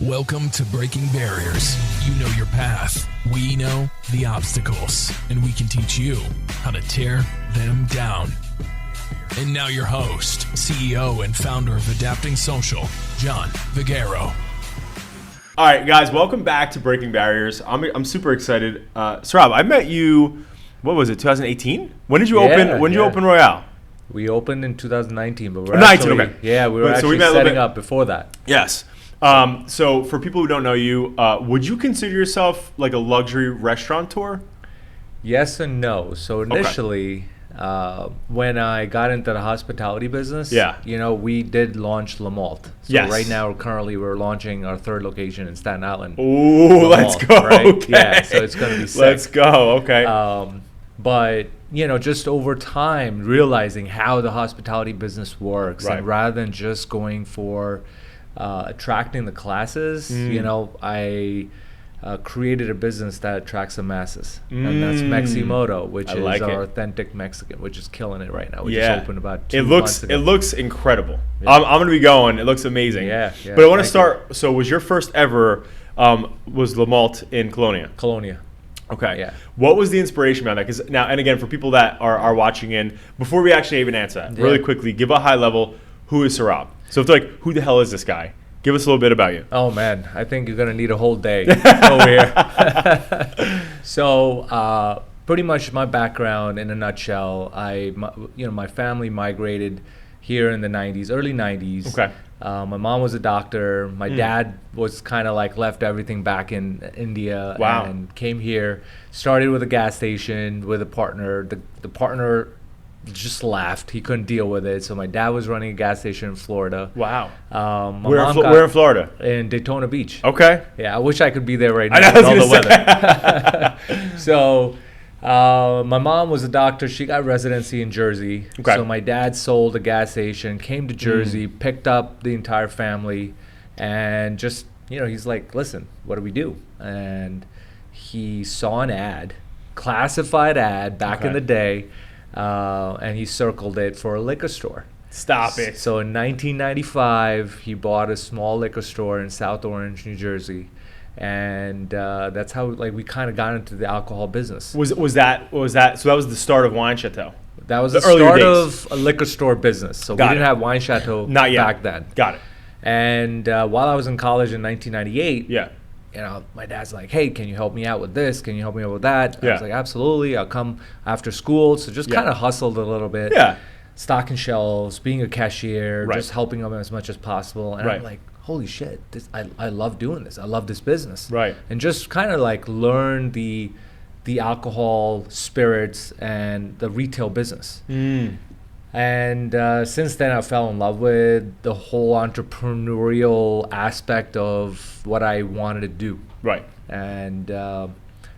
Welcome to Breaking Barriers. You know your path. We know the obstacles, and we can teach you how to tear them down. And now your host, CEO and founder of Adapting Social, John Vigero. All right, guys, welcome back to Breaking Barriers. I'm super excited. Saurabh, I met you, what was it, 2018? When did you open? When did you open Royale? We opened in 2019, but we're 19, okay. Yeah, we were actually setting up before that. Yes. So for people who don't know you, would you consider yourself like a luxury restaurateur? Yes and no. So initially, when I got into the hospitality business, we did launch Malt. So right now, we're launching our third location in Staten Island. Ooh, let's go. Right? Okay. Yeah, so it's going to be sick. Let's go. Okay. But, just over time, realizing how the hospitality business works, and rather than just going for attracting the classes, I created a business that attracts the masses, and that's Meximoto, which is our authentic Mexican, which is killing it right now. We just opened about 2 months ago. It looks incredible. Yeah. I'm going to be going. It looks amazing. Yeah. But I want to start. So was your first ever was Malt in Colonia? Colonia. Okay. Yeah. What was the inspiration behind that? Because now, and again, for people that are watching in, before we actually even answer that, really quickly, give a high level. Who is Saurabh? So if they're like, who the hell is this guy? Give us a little bit about you. Oh man, I think you're gonna need a whole day over here. So pretty much my background in a nutshell. My family migrated here in the early 90s. Okay. My mom was a doctor. My dad was kind of like left everything back in India and came here. Started with a gas station with a partner. The partner just laughed. He couldn't deal with it. So my dad was running a gas station in Florida. Wow. Where in Florida? In Daytona Beach. Okay. Yeah, I wish I could be there right now with all the weather. So my mom was a doctor. She got residency in Jersey. Okay. So my dad sold a gas station, came to Jersey, picked up the entire family, and just, he's like, listen, what do we do? And he saw an ad, classified ad back in the day, and he circled it for a liquor store. Stop it. So in 1995, he bought a small liquor store in South Orange, New Jersey. And that's how we kind of got into the alcohol business. Was that so that was the start of Wine Chateau? That was the start of a liquor store business. So we didn't have Wine Chateau back then. Got it. And while I was in college in 1998, my dad's like, hey, can you help me out with this? Can you help me out with that? I was like, absolutely. I'll come after school. So just kind of hustled a little bit. Yeah. Stocking shelves, being a cashier, just helping them as much as possible. And I'm like, holy shit, I love doing this. I love this business. Right. And just kind of like learn the alcohol, spirits, and the retail business. And since then, I fell in love with the whole entrepreneurial aspect of what I wanted to do. Right. And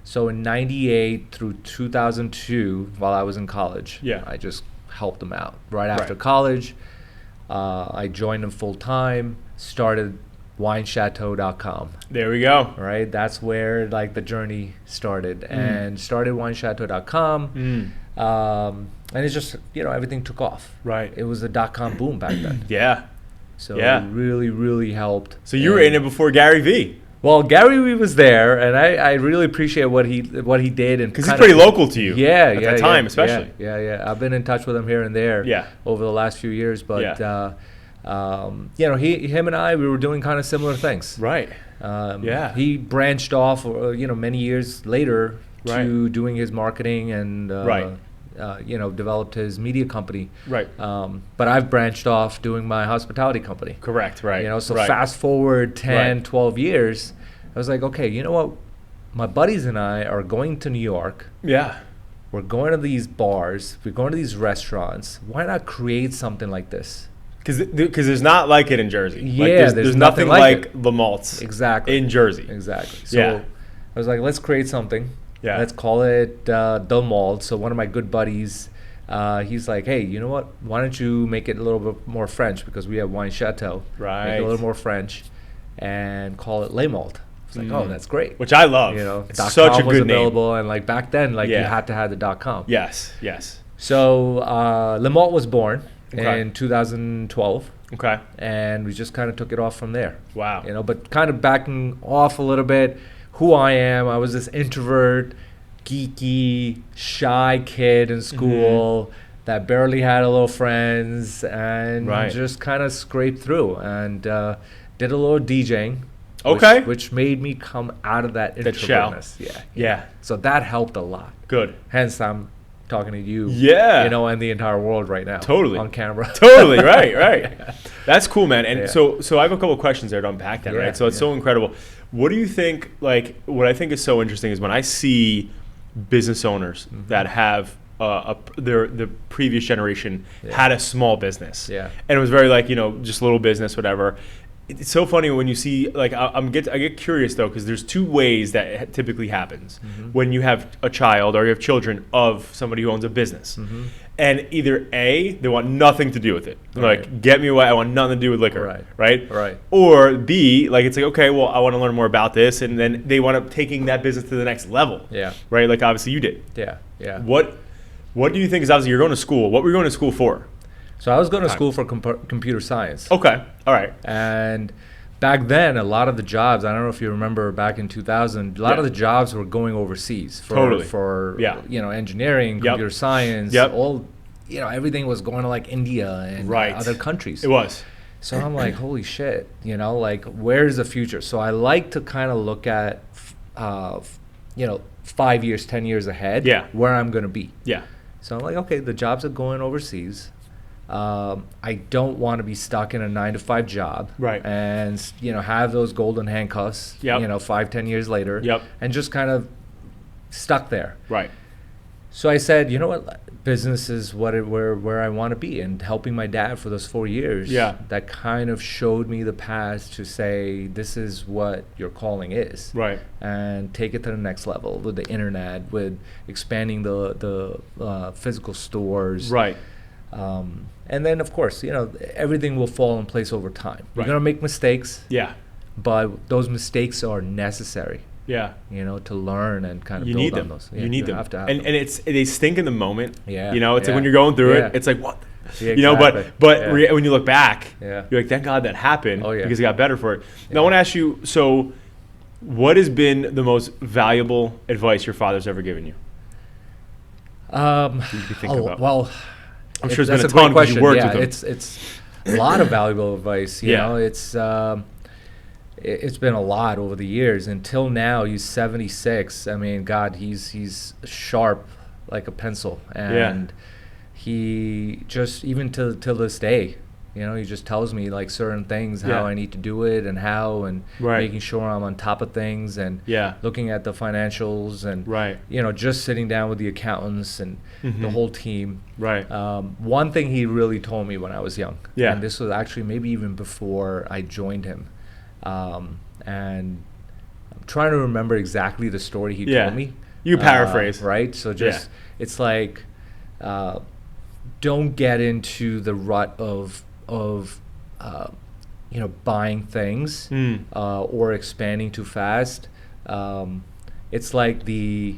so in 98 through 2002, while I was in college, I just helped them out. Right after college, I joined them full time, started winechateau.com. There we go. Right? That's where the journey started. And started winechateau.com. And it's just, everything took off. Right. It was a .com boom back then. So it really, really helped. So you were in it before Gary Vee. Well, Gary Vee was there, and I really appreciate what he did. Because he's pretty local to you. At that time, especially. Yeah. I've been in touch with him here and there over the last few years. But, him and I, we were doing kind of similar things. Right. He branched off, many years later to doing his marketing and developed his media company. Right. But I've branched off doing my hospitality company. Correct. Right. So fast forward 10, 12 years, I was like, okay, you know what? My buddies and I are going to New York. Yeah. We're going to these bars. We're going to these restaurants. Why not create something like this? Because there's not like it in Jersey. There's nothing like the Malts. Exactly. In Jersey. Exactly. So I was like, let's create something. Yeah. Let's call it the Malt. So one of my good buddies, he's like, hey, you know what? Why don't you make it a little bit more French, because we have Wine Chateau. Right. Make it a little more French and call it Le Malt. It's like, oh, that's great. Which I love. It's such a good name. Available, and back then, you had to have the .com. Yes. So Le Malt was born in 2012. Okay. And we just kind of took it off from there. Wow. You know, but kind of backing off a little bit, who I am. I was this introvert, geeky, shy kid in school that barely had a little friends, and just kind of scraped through and did a little DJing. Okay. Which made me come out of that introvertness. Yeah. So that helped a lot. Good. Hence, I'm talking to you. Yeah. You know, and the entire world right now. Totally. On camera. Totally. Right. That's cool, man. And so I have a couple of questions there to unpack that, right? So it's so incredible. What do you think, like, what I think is so interesting is when I see business owners that have the previous generation had a small business. Yeah. And it was very like, you know, just a little business, whatever. It's so funny when you see, like, I get curious though, because there's two ways that it typically happens when you have a child or you have children of somebody who owns a business. And either A, they want nothing to do with it. Like, get me away, I want nothing to do with liquor. Right. Or B, like, it's like, okay, well, I want to learn more about this. And then they want up taking that business to the next level. Yeah. Right? Like, obviously you did. Yeah. What do you think is, obviously you're going to school. What were you going to school for? So I was going to school for computer science. Okay. All right. And back then, a lot of the jobs, I don't know if you remember back in 2000, a lot of the jobs were going overseas for you know, engineering, computer science, all, you know, everything was going to like India and other countries. It was. So I'm like, holy shit, you know, like, where's the future? So I like to kind of look at, you know, 5 years, 10 years ahead, where I'm going to be. Yeah. So I'm like, okay, the jobs are going overseas. I don't want to be stuck in a 9-to-5 job, and you know, have those golden handcuffs, you know, 5-10 years later, and just kind of stuck there. Right. So I said, you know what, business is where I want to be, and helping my dad for those 4 years, that kind of showed me the path to say, this is what your calling is, and take it to the next level with the internet, with expanding the physical stores, and then, of course, you know, everything will fall in place over time. You're going to make mistakes. Yeah. But those mistakes are necessary. Yeah. You know, to learn and kind of build on those. Yeah, you need them. Have to have and them. And they stink in the moment. Yeah. You know, it's like when you're going through it, it's like, what? Yeah, you know, but when you look back, you're like, thank God that happened because it got better for it. Now, I want to ask you, so what has been the most valuable advice your father's ever given you? You can think about. Well, I'm sure it's been a ton because you worked with him. It's a lot of valuable advice. You know, it's been a lot over the years. Until now, he's 76. I mean, God, he's sharp like a pencil, and he just, even till this day, you know, he just tells me like certain things, how I need to do it and how, and making sure I'm on top of things, and looking at the financials, and you know, just sitting down with the accountants and the whole team. One thing he really told me when I was young, and this was actually maybe even before I joined him, and I'm trying to remember exactly the story he told me. You paraphrase. Right? So just, it's like, don't get into the rut of you know, buying things or expanding too fast. It's like the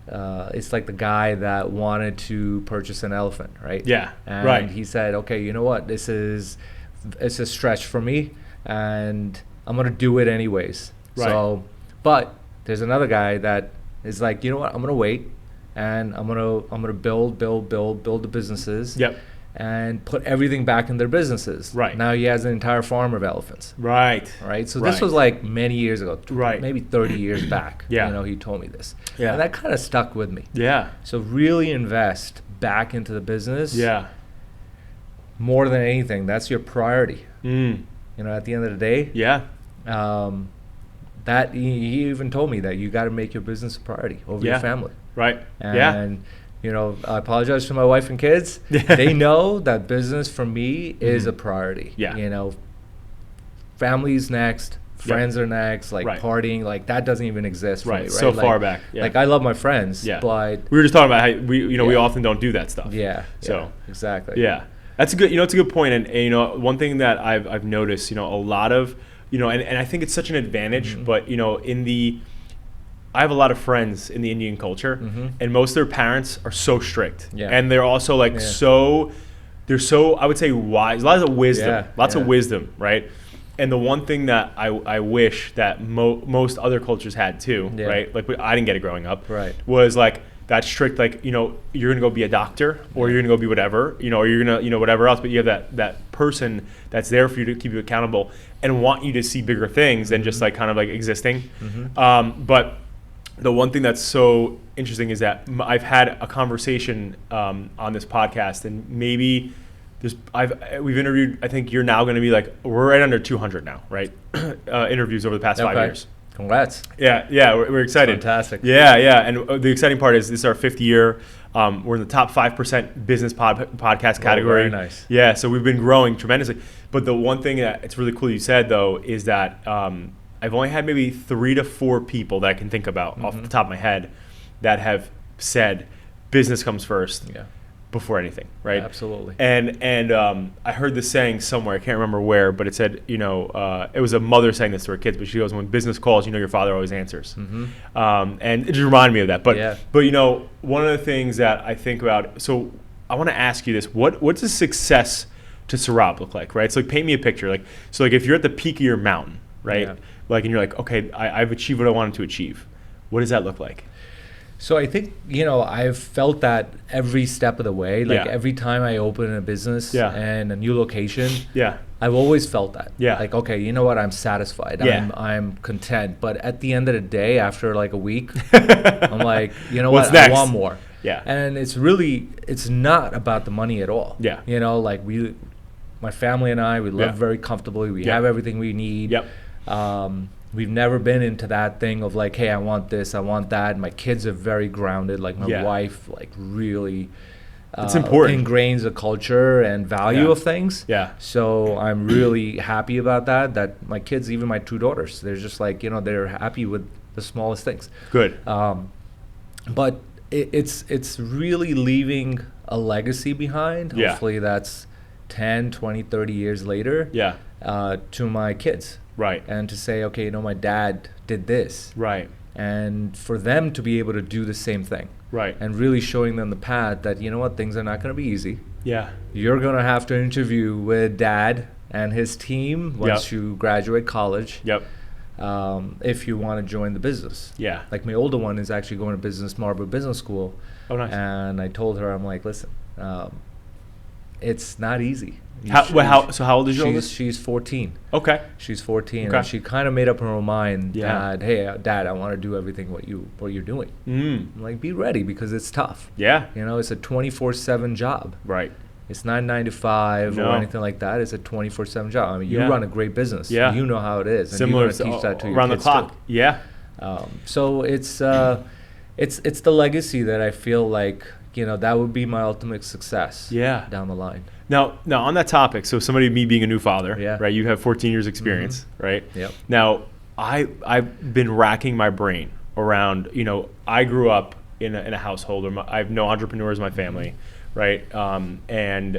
guy that wanted to purchase an elephant, right? Yeah. And he said, okay, you know what? It's a stretch for me, and I'm gonna do it anyways. So, but there's another guy that is like, you know what? I'm gonna wait, and I'm gonna build the businesses. And put everything back in their businesses. Now he has an entire farm of elephants. So this was like many years ago. Maybe 30 years back. You know, he told me this. And that kind of stuck with me. So really invest back into the business. More than anything, that's your priority. You know, at the end of the day. That he even told me that you got to make your business a priority over your family. And you know, I apologize to my wife and kids. They know that business for me is a priority. You know, family's next, friends are next, like partying, like that doesn't even exist for me. So like, far back. Like I love my friends, but we were just talking about how we often don't do that stuff. So exactly. That's a good, it's a good point. And you know, one thing that I've noticed, you know, a lot of, you know, and I think it's such an advantage, but you know, I have a lot of friends in the Indian culture, and most of their parents are so strict, and they're also like so they're so, I would say, wise. Lots of wisdom. Lots of wisdom, right? And the one thing that I wish that most other cultures had too, right? Like I didn't get it growing up, right? Was like that strict, like, you know, you're gonna go be a doctor, or you're gonna go be whatever, you know, or you're gonna, you know, whatever else. But you have that person that's there for you to keep you accountable and want you to see bigger things than just like kind of like existing. But the one thing that's so interesting is that I've had a conversation on this podcast, and maybe we've interviewed, I think you're now going to be like, we're right under 200 now, right? Interviews over the past 5 years. Congrats. Yeah, we're excited. That's fantastic. Yeah, and the exciting part is this is our 5th year. We're in the top 5% business podcast category. Very nice. Yeah, so we've been growing tremendously. But the one thing that it's really cool you said, though, is that I've only had maybe 3 to 4 people that I can think about off the top of my head that have said business comes first before anything, right? Absolutely. And I heard this saying somewhere, I can't remember where, but it said, you know, it was a mother saying this to her kids, but she goes, when business calls, you know your father always answers. And it just reminded me of that. But you know, one of the things that I think about, so I want to ask you this, what does success to Saurabh look like, right? So like paint me a picture. Like, so like if you're at the peak of your mountain, right? Yeah. Like, and you're like, okay, I've achieved what I wanted to achieve. What does that look like? So I think, you know, I've felt that every step of the way. Like every time I open a business and a new location, I've always felt that. Like, okay, you know what? I'm satisfied. I'm content. But at the end of the day, after like a week, I'm like, you know what? Next? I want more. Yeah. And it's not about the money at all. Yeah. You know, like my family and I, we live very comfortably. We have everything we need. Yep. We've never been into that thing of like, hey, I want this, I want that. My kids are very grounded. Like my wife, like really it's important. Ingrains the culture and value of things. Yeah. So I'm really happy about that my kids, even my 2 daughters, they're just like, you know, they're happy with the smallest things. Good. But it's really leaving a legacy behind. Hopefully that's 10, 20, 30 years later to my kids. Right. And to say, okay, you know, my dad did this. Right. And for them to be able to do the same thing. Right. And really showing them the path that, you know what, things are not going to be easy. Yeah. You're going to have to interview with dad and his team once you graduate college. Yep. If you want to join the business. Yeah. Like my older one is actually going to Marlboro Business School. Oh, nice. And I told her, I'm like, listen, it's not easy. So how old is your oldest? She's 14. Okay. She's 14, okay. And she kind of made up her own mind that, hey, Dad, I want to do everything what you're doing. I'm like, be ready because it's tough. Yeah. You know, it's a 24/7 job. Right. It's not 9 to 5 or anything like that. It's a 24/7 job. I mean, you run a great business. Yeah. You know how it is. And similar to teach that to your around kids the clock. Too. Yeah. So it's the legacy that I feel like, you know, that would be my ultimate success. Down the line. Now on that topic, so me being a new father, right? You have 14 years experience, right? Yep. Now I've been racking my brain around, you know, I grew up in a household where I have no entrepreneurs in my family, right? And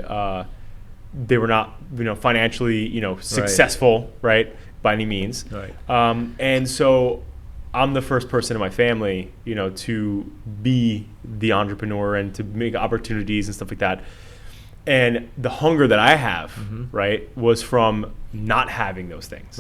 they were not, you know, financially, you know, successful, right? By any means. Right. And so I'm the first person in my family, you know, to be the entrepreneur and to make opportunities and stuff like that. And the hunger that I have, right, was from not having those things,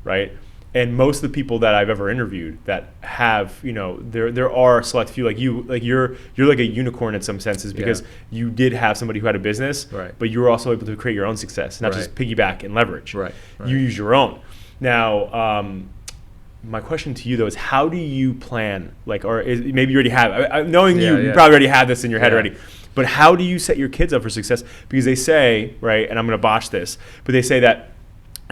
right? And most of the people that I've ever interviewed that have, you know, there are a select few, like you're like a unicorn in some senses because you did have somebody who had a business, but you were also able to create your own success, not just piggyback and leverage. Right. You use your own. Now, my question to you though is, how do you plan? Like, or maybe you already have. Knowing you probably already have this in your head already. But how do you set your kids up for success? Because they say, right, and I'm going to botch this, but they say that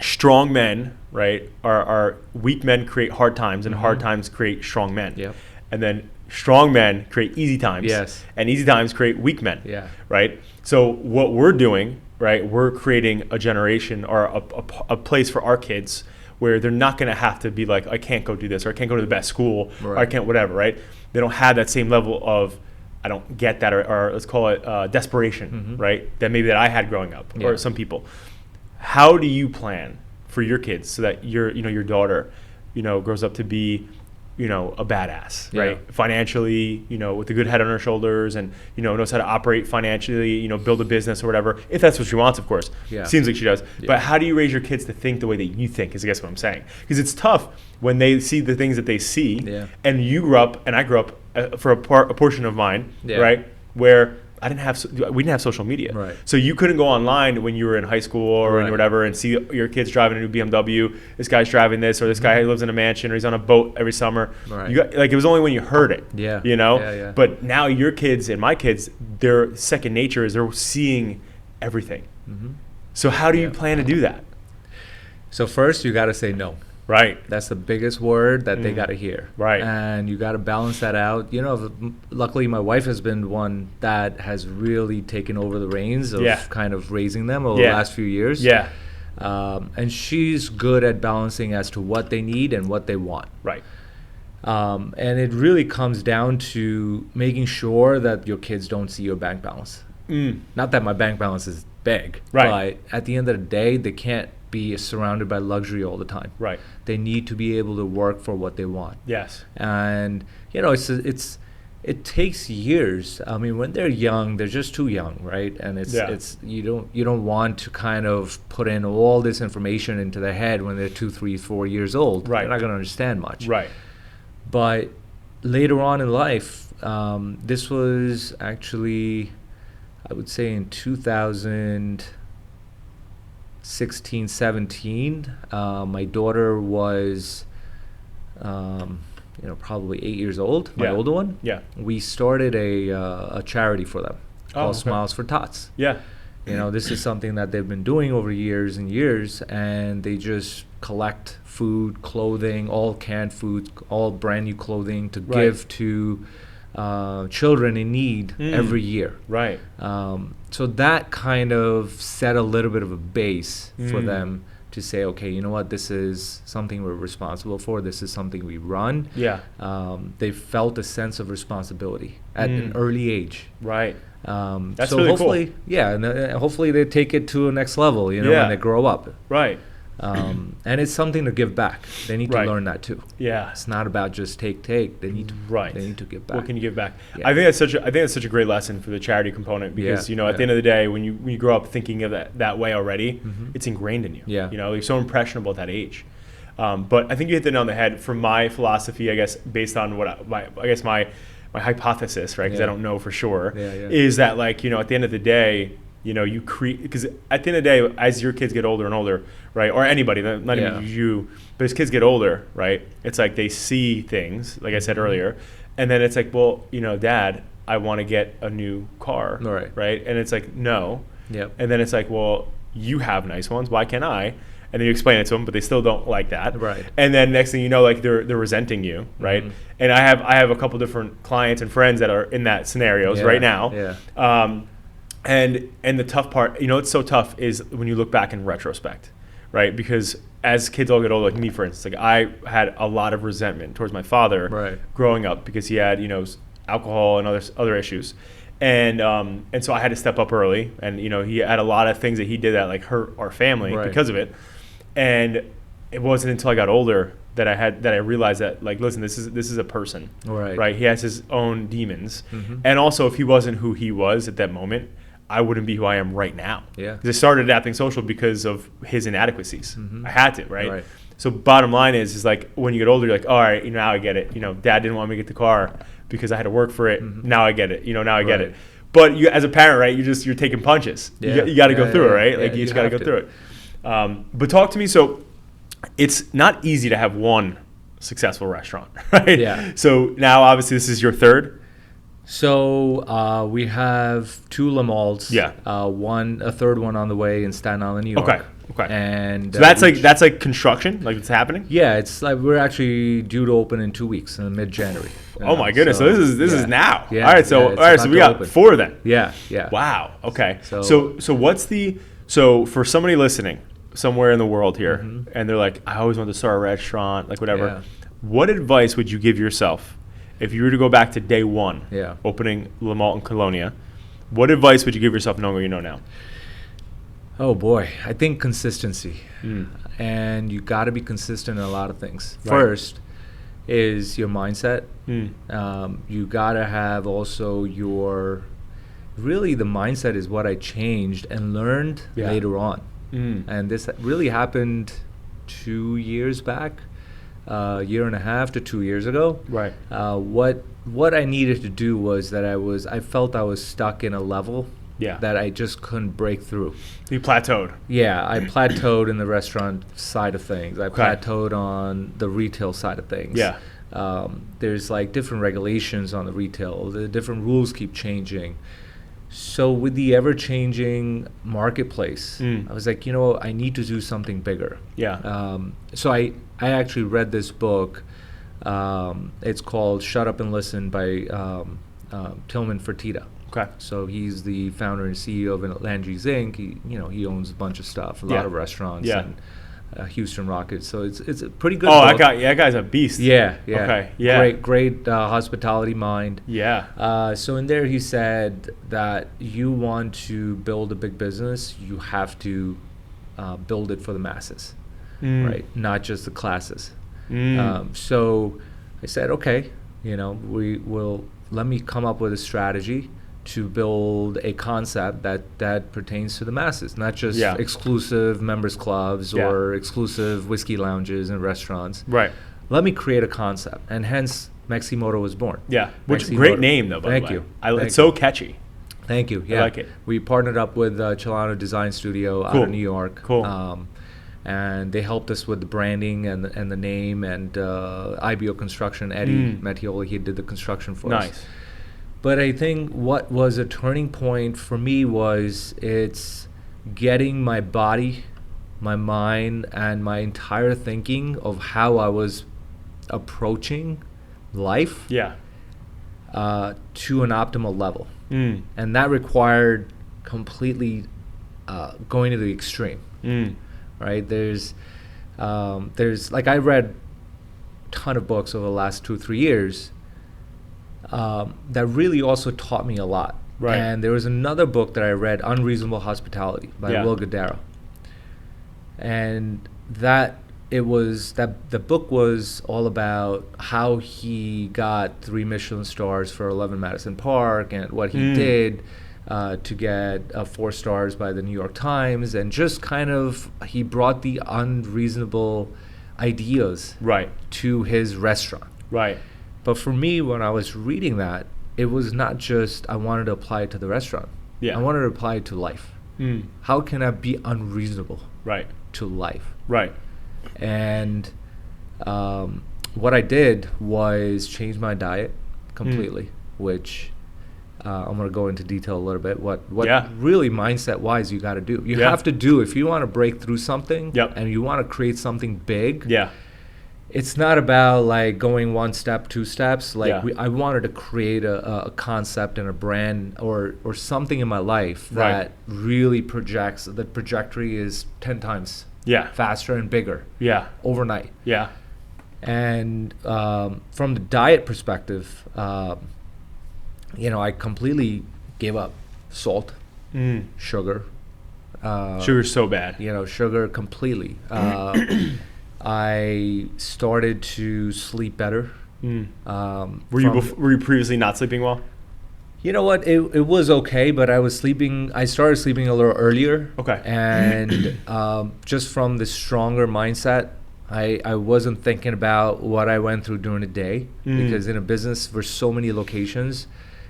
strong men, right, are weak men create hard times, and hard times create strong men. Yep. And then strong men create easy times. Yes. And easy times create weak men. Yeah. Right. So what we're doing, right, we're creating a generation or a place for our kids where they're not going to have to be like, I can't go do this, or I can't go to the best school, or I can't whatever, right? They don't have that same level of, I don't get that, or let's call it desperation, right? That I had growing up, or some people. How do you plan for your kids so that your daughter, you know, grows up to be a badass, right? Financially, with a good head on her shoulders, and knows how to operate financially, build a business or whatever, if that's what she wants, of course. Seems like she does. But how do you raise your kids to think the way that you think, is I guess what I'm saying. Because it's tough when they see the things that they see, and you grew up, and I grew up for a portion of mine, right, where we didn't have social media. Right. So you couldn't go online when you were in high school or whatever and see your kids driving a new BMW. This guy's driving this, or this guy lives in a mansion, or he's on a boat every summer. Right. It was only when you heard it. Yeah. But now your kids and my kids, their second nature is they're seeing everything. So how do you plan to do that? So first, you got to say no. Right. That's the biggest word that they got to hear. Right. And you got to balance that out. Luckily, my wife has been one that has really taken over the reins of kind of raising them over the last few years. Yeah. And she's good at balancing as to what they need and what they want. Right. And it really comes down to making sure that your kids don't see your bank balance. Not that my bank balance is big, but at the end of the day, they can't be surrounded by luxury all the time. Right. They need to be able to work for what they want. Yes. And it takes years. I mean, when they're young, they're just too young, right? And it's you don't want to kind of put in all this information into their head when they're 2, 3, 4 years old. Right. They're not going to understand much. Right. But later on in life, this was actually, I would say, in 2016, 17, my daughter was probably 8 years old, my older one. Yeah. We started a charity for them called Smiles for Tots. Yeah. This is something that they've been doing over years and years, and they just collect food, clothing, all canned food, all brand new clothing to give to children in need every year. Right. So that kind of set a little bit of a base for them to say, okay, you know what, this is something we're responsible for. This is something we run. Yeah. They felt a sense of responsibility at an early age. Right. That's so really hopefully, cool. Yeah, and hopefully they take it to a next level, when they grow up. Right. And it's something to give back. They need to learn that too. Yeah. It's not about just take. They need to. Right. They need to give back. What can you give back? Yeah. I think that's such a great lesson for the charity component, because at the end of the day, when you grow up thinking of that way already, it's ingrained in you. Yeah. You're so impressionable at that age. But I think you hit the nail on the head. From my philosophy, I guess, based on what my hypothesis, right? Because I don't know for sure, is that at the end of the day, you create, because at the end of the day, as your kids get older and older, right, or anybody, not even you, but as kids get older, right, it's like they see things, like I said earlier, and then it's like, well, Dad, I want to get a new car, right, and it's like, no, and then it's like, well, you have nice ones, why can't I? And then you explain it to them, but they still don't like that. Right. And then next thing you know, they're resenting you, right? And I have a couple different clients and friends that are in that scenarios right now. Yeah. And the tough part, it's so tough, is when you look back in retrospect, right? Because as kids all get older, like me, for instance, I had a lot of resentment towards my father growing up, because he had, alcohol and other issues. And so I had to step up early, and he had a lot of things that he did that hurt our family because of it. And it wasn't until I got older that I realized that, listen, this is a person, right? He has his own demons, and also if he wasn't who he was at that moment, I wouldn't be who I am right now. Yeah, because I started adapting social because of his inadequacies. I had to, right? So bottom line is when you get older, you're like, all right, now I get it. Dad didn't want me to get the car because I had to work for it. Now I get it. Now I get it. But you, as a parent, right, you're taking punches. Yeah. You got to go through it, right? You just got to go through it. But talk to me. So it's not easy to have one successful restaurant, right? Yeah. So now obviously this is your third. So we have 2 Le Malts. Yeah. A third one on the way in Staten Island, New York. Okay. And so that's construction, it's happening. Yeah, it's we're actually due to open in 2 weeks, in mid-January. Oh my goodness! So this is now. Yeah. All right. So we got 4 then. Yeah. Wow. Okay. So what's so for somebody listening somewhere in the world here, and they're like, I always wanted to start a restaurant, whatever. Yeah. What advice would you give yourself if you were to go back to day one, opening Le Malt in Colonia? What advice would you give yourself knowing what you know now? Oh boy, I think consistency. And you got to be consistent in a lot of things. First, is your mindset. You gotta have also really the mindset is what I changed and learned later on. And this really happened 2 years back, year and a half to 2 years ago. Right. What I needed to do was that I felt I was stuck in a level that I just couldn't break through. You plateaued. Yeah, I plateaued in the restaurant side of things. I plateaued on the retail side of things. Yeah. There's like different regulations on the retail. The different rules keep changing. So with the ever-changing marketplace, I was like, I need to do something bigger. Yeah. So I actually read this book. It's called Shut Up and Listen by Tillman Fertitta. Okay. So he's the founder and CEO of Landry's Inc. He owns a bunch of stuff, a lot of restaurants, and Houston Rockets. So it's a pretty good book. That guy's a beast. Yeah. Okay. Yeah. Great hospitality mind. Yeah. So in there he said that you want to build a big business, you have to build it for the masses, right? Not just the classes. So I said, okay, let me come up with a strategy to build a concept that pertains to the masses, not just exclusive members clubs or exclusive whiskey lounges and restaurants. Right. Let me create a concept, and hence Maximoto was born. Yeah. Which great name though, by the way. Thank you. It's so catchy. Thank you. Yeah. I like it. We partnered up with Celano Design Studio out of New York. Cool. And they helped us with the branding and the name, and IBO Construction, Eddie Mattioli, he did the construction for us. Nice. But I think what was a turning point for me was it's getting my body, my mind, and my entire thinking of how I was approaching life to an optimal level. And that required completely going to the extreme. Right? There's like, I read a ton of books over the last 2-3 years that really also taught me a lot. Right. And there was another book that I read, Unreasonable Hospitality by Will Guidara. And the book was all about how he got 3 Michelin stars for 11 Madison Park, and what he did to get 4 stars by the New York Times, and just kind of he brought the unreasonable ideas to his restaurant. Right. But for me, when I was reading that, it was not just I wanted to apply it to the restaurant. I wanted to apply it to life. How can I be unreasonable to life? Right. And what I did was change my diet completely, which I'm going to go into detail a little bit. What really mindset-wise you got to do. You have to do, if you want to break through something and you want to create something big, it's not about like going 1 step, 2 steps. Like I wanted to create a concept and a brand or something in my life that really projects, the trajectory is 10 times faster and bigger overnight. And from the diet perspective, I completely gave up salt, sugar. Sugar's so bad. Sugar completely. I started to sleep better. Were you previously not sleeping well? You know what? It was okay, but I started sleeping a little earlier. Okay. And just from the stronger mindset, I wasn't thinking about what I went through during the day, because in a business for so many locations,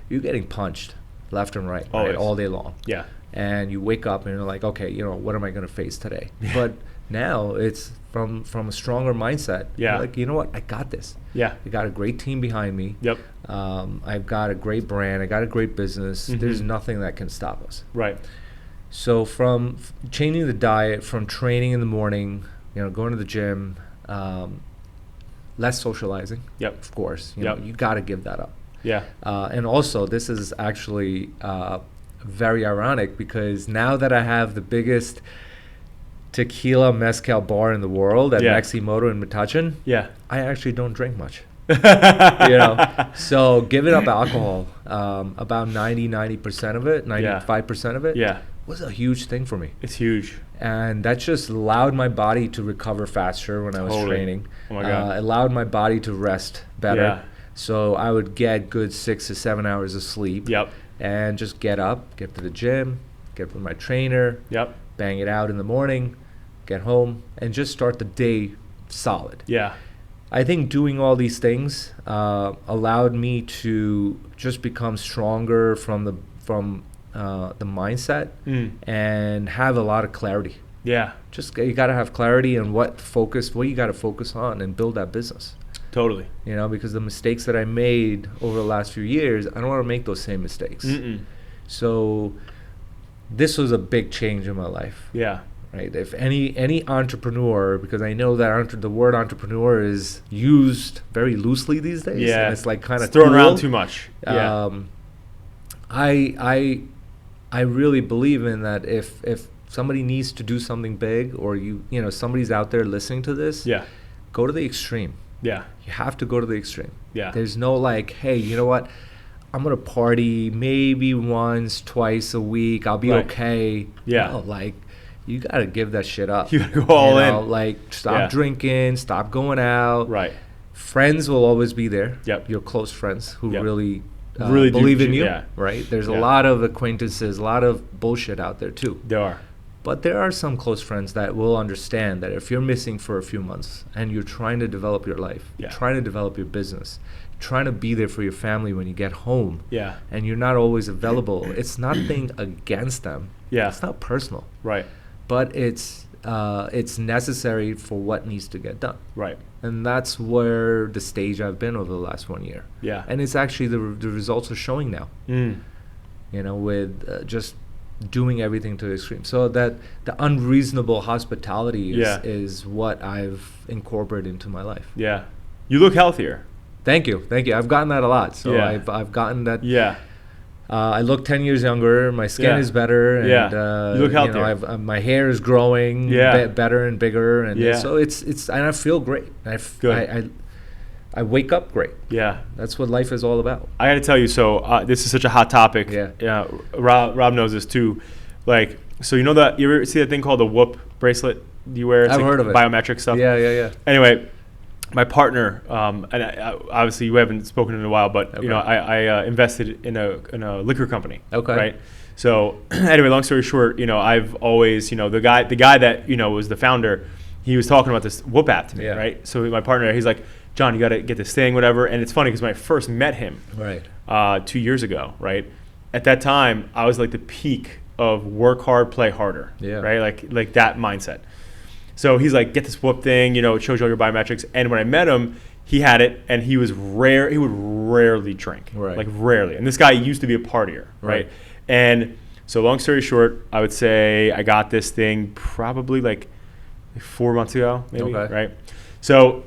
you're getting punched left and right, all day long. Yeah. And you wake up and you're like, okay, what am I going to face today? But now it's from a stronger mindset. You're like, you know what? I got this. I got a great team behind me. I've got a great brand. I got a great business. There's nothing that can stop us. Right. So from changing the diet, from training in the morning, going to the gym, less socializing. Of course. You got to give that up. And also, this is actually very ironic, because now that I have the biggest tequila mezcal bar in the world at Maximoto in Metuchen, I actually don't drink much. So giving up alcohol, about 90% of it, 95% of it, was a huge thing for me. It's huge. And that just allowed my body to recover faster when I was training. Oh my God. Allowed my body to rest better. Yeah. So I would get good 6 to 7 hours of sleep. Yep. And just get up, get to the gym, get with my trainer. Yep. Bang it out in the morning, get home, and just start the day solid. Yeah. I think doing all these things allowed me to just become stronger from the mindset and have a lot of clarity. Yeah. Just you got to have clarity on what you got to focus on and build that business. Totally. You know, because the mistakes that I made over the last few years, I don't want to make those same mistakes. So this was a big change in my life. Yeah. Right. If any entrepreneur, because I know that the word entrepreneur is used very loosely these days. Yeah. And it's like kind of thrown around too much. Yeah. I really believe in that. If somebody needs to do something big, or somebody's out there listening to this, go to the extreme. Yeah. You have to go to the extreme. Yeah. There's no like, hey, you know what? I'm going to party maybe once, twice a week. I'll be okay. Yeah. No, like, you got to give that shit up. You got to go all in. Like, stop drinking, stop going out. Right. Friends will always be there. Yep. Your close friends who really believe in you. Yeah. Right? There's a lot of acquaintances, a lot of bullshit out there too. There are. But there are some close friends that will understand that if you're missing for a few months and you're trying to develop your life, you're trying to develop your business, trying to be there for your family when you get home, and you're not always available, it's nothing against them. Yeah. It's not personal. Right. But it's necessary for what needs to get done. Right. And that's where the stage I've been over the last 1 year. Yeah. And it's actually the results are showing now. With just doing everything to the extreme. So that the unreasonable hospitality is what I've incorporated into my life. Yeah. You look healthier. Thank you. I've gotten that a lot. So I've gotten that. Yeah. I look 10 years younger. My skin is better. And, you look healthier. My hair is growing better and bigger. And so it's and I feel great. I wake up great. Yeah. That's what life is all about. I got to tell you, so this is such a hot topic. Yeah. Rob knows this too. Like, so you ever see that thing called the Whoop bracelet you wear? It's I've heard of it. Biometric stuff. Yeah. Anyway, my partner, and obviously you haven't spoken in a while, but I invested in a liquor company. Okay. Right. So anyway, long story short, I've always, the guy that was the founder, he was talking about this Whoop app to me, right? So my partner, he's like, John, you got to get this thing, whatever. And it's funny because when I first met him 2 years ago, right? At that time, I was like the peak of work hard, play harder, right? Like that mindset. So he's like, get this Whoop thing, it shows you all your biometrics. And when I met him, he had it, and he would rarely drink, like rarely. And this guy used to be a partier, right? And so long story short, I would say I got this thing probably like 4 months ago, maybe, right? So,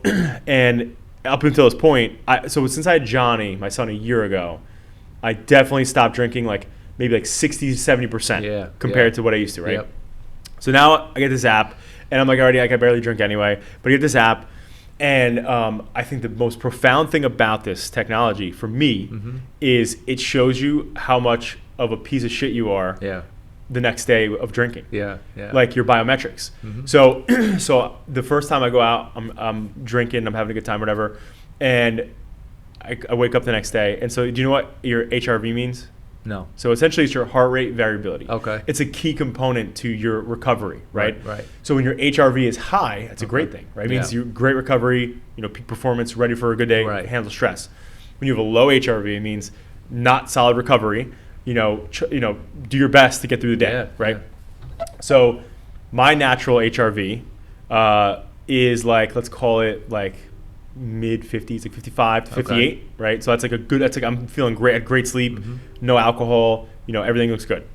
and up until this point, so since I had Johnny, my son, a year ago, I definitely stopped drinking maybe 60 to 70% compared to what I used to, right? Yep. So now I get this app, and I'm like, already, I barely drink anyway, but I get this app, and I think the most profound thing about this technology for me is it shows you how much of a piece of shit you are the next day of drinking. Like your biometrics. So the first time I go out, I'm drinking, I'm having a good time, whatever, and I wake up the next day. And so do you know what your HRV means? No. So essentially it's your heart rate variability. Okay. It's a key component to your recovery, right? Right. So when your HRV is high, that's a great thing, right? It means you're great recovery, peak performance, ready for a good day, handle stress. When you have a low HRV, it means not solid recovery. Do your best to get through the day, right? Yeah. So my natural HRV is let's call it mid 50s, 55 to 58, right? So that's I'm feeling great, had great sleep, no alcohol, everything looks good.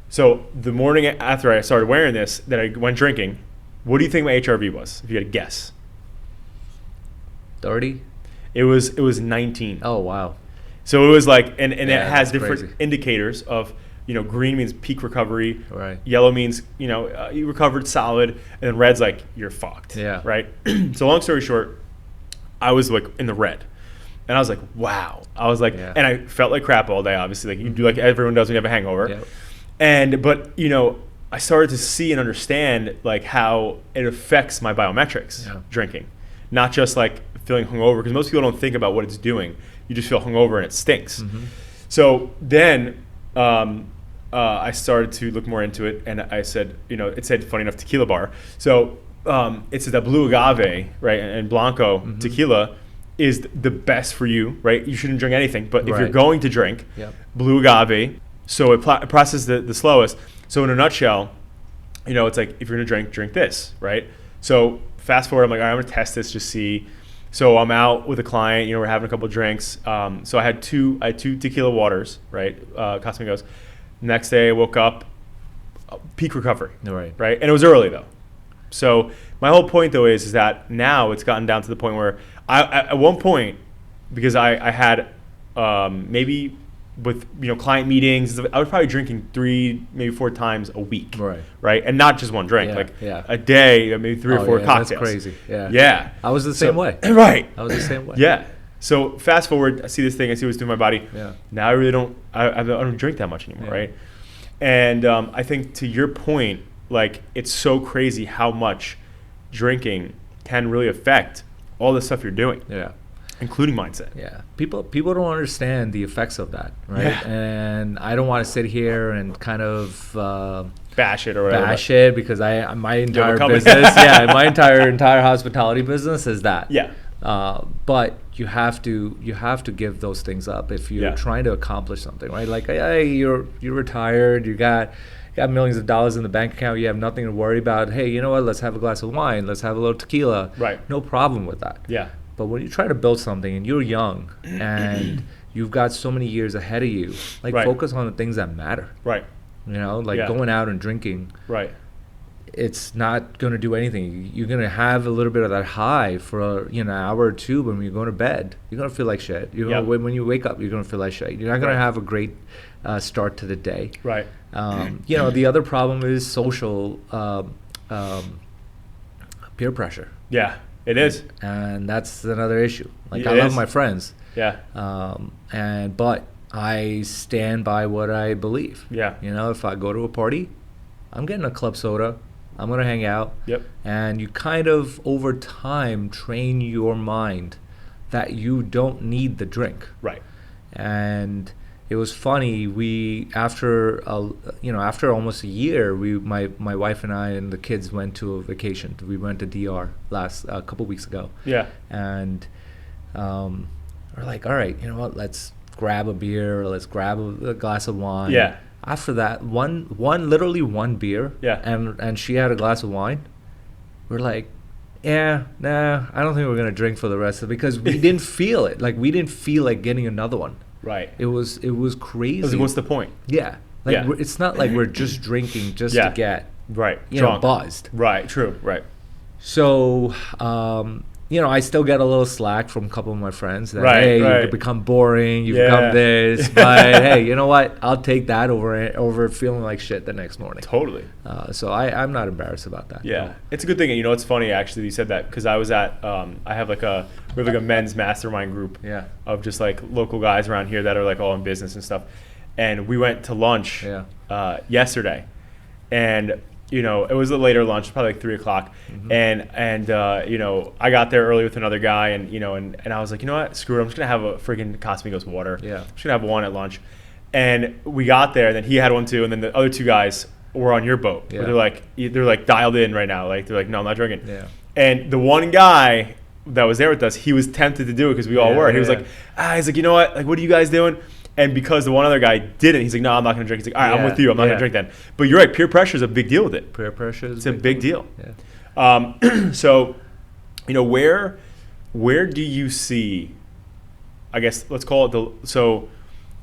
So the morning after I started wearing this, that I went drinking, what do you think my HRV was, if you had a guess? 30? It was 19. Oh, wow. So it was and it has different indicators of, green means peak recovery, yellow means, you recovered solid, and then red's you're fucked, right? So long story short, I was in the red, and I was wow. I was and I felt like crap all day, obviously, you do everyone does when you have a hangover. But I started to see and understand like how it affects my biometrics drinking, not just like feeling hungover, because most people don't think about what it's doing. You just feel hungover and it stinks. So then I started to look more into it, and I said, it said, funny enough, tequila bar. So it says that blue agave, right, and blanco tequila is the best for you, right? You shouldn't drink anything, but if you're going to drink, blue agave, so it processes the slowest. So in a nutshell, it's like, if you're gonna drink this, right? So fast forward, I'm like, all right, I'm gonna test this, just see. So I'm out with a client, we're having a couple drinks. So I had two tequila waters, right? Casamigos. Next day I woke up, peak recovery, right? And it was early though. So my whole point though is that now it's gotten down to the point where at one point, because I had maybe with client meetings, I was probably drinking 3, maybe 4 times a week, right? And not just one drink, a day, maybe 3 or 4 cocktails. That's crazy. Yeah. I was the same way. Right. I was the same way. Yeah. So fast forward, I see this thing, I see what's doing my body. Yeah. Now I really don't. I don't drink that much anymore, right? And I think to your point, like, it's so crazy how much drinking can really affect all the stuff you're doing. Yeah. Including mindset. Yeah. People don't understand the effects of that, right? Yeah. And I don't want to sit here and kind of bash it or whatever. Bash it, because my entire business, my entire hospitality business is that. Yeah. But you have to give those things up if you're trying to accomplish something, right? Like, hey, you're retired, you got millions of dollars in the bank account, you have nothing to worry about. Hey, you know what? Let's have a glass of wine. Let's have a little tequila. Right. No problem with that. Yeah. But when you try to build something and you're young and you've got so many years ahead of you, like, focus on the things that matter. Right. Going out and drinking. Right. It's not going to do anything. You're going to have a little bit of that high for an hour or two, but when you go to bed, you're going to feel like shit. When you wake up, you're going to feel like shit. You're not going to have a great start to the day. Right. The other problem is social peer pressure. Yeah. It is, and that's another issue. Like, I love my friends. Yeah. But I stand by what I believe. Yeah. If I go to a party, I'm getting a club soda. I'm gonna hang out. Yep. And you kind of over time train your mind that you don't need the drink. Right. And it was funny. We after almost a year, my wife and I and the kids went to a vacation. We went to DR a couple weeks ago. Yeah. And we're like, all right, you know what? Let's grab a beer. Or let's grab a glass of wine. Yeah. After that, literally one beer. Yeah. And she had a glass of wine. We're like, I don't think we're gonna drink for the rest of it, because we didn't feel it. Like, we didn't feel like getting another one. Right. It was crazy. What's the point? Yeah. It's not like we're just drinking just to get buzzed. Right. True. Right. So I still get a little slack from a couple of my friends that, hey, you've become boring, you've become this, but hey, you know what? I'll take that over feeling like shit the next morning. Totally. So I'm not embarrassed about that. Yeah. No. It's a good thing. And it's funny, actually, you said that, because I was at, we have like a men's mastermind group of just like local guys around here that are like all in business and stuff. And we went to lunch yesterday. And it was a later lunch, probably like 3 o'clock. Mm-hmm. And I got there early with another guy, and and I was like, you know what, screw it, I'm just gonna have a freaking Casamigos water. Yeah. I'm just gonna have one at lunch. And we got there, and then he had one too, and then the other 2 guys were on your boat. Yeah. They're like dialed in right now. Like, they're like, no, I'm not drinking. Yeah. And the one guy that was there with us, he was tempted to do it because we all were. He was like, he's like, you know what, like, what are you guys doing? And because the one other guy didn't, he's like, no, I'm not going to drink. He's like, all right, I'm with you. I'm not going to drink then. But you're right. Peer pressure is a big deal with it. Peer pressure is a big deal. Yeah. So, where do you see, I guess, let's call it so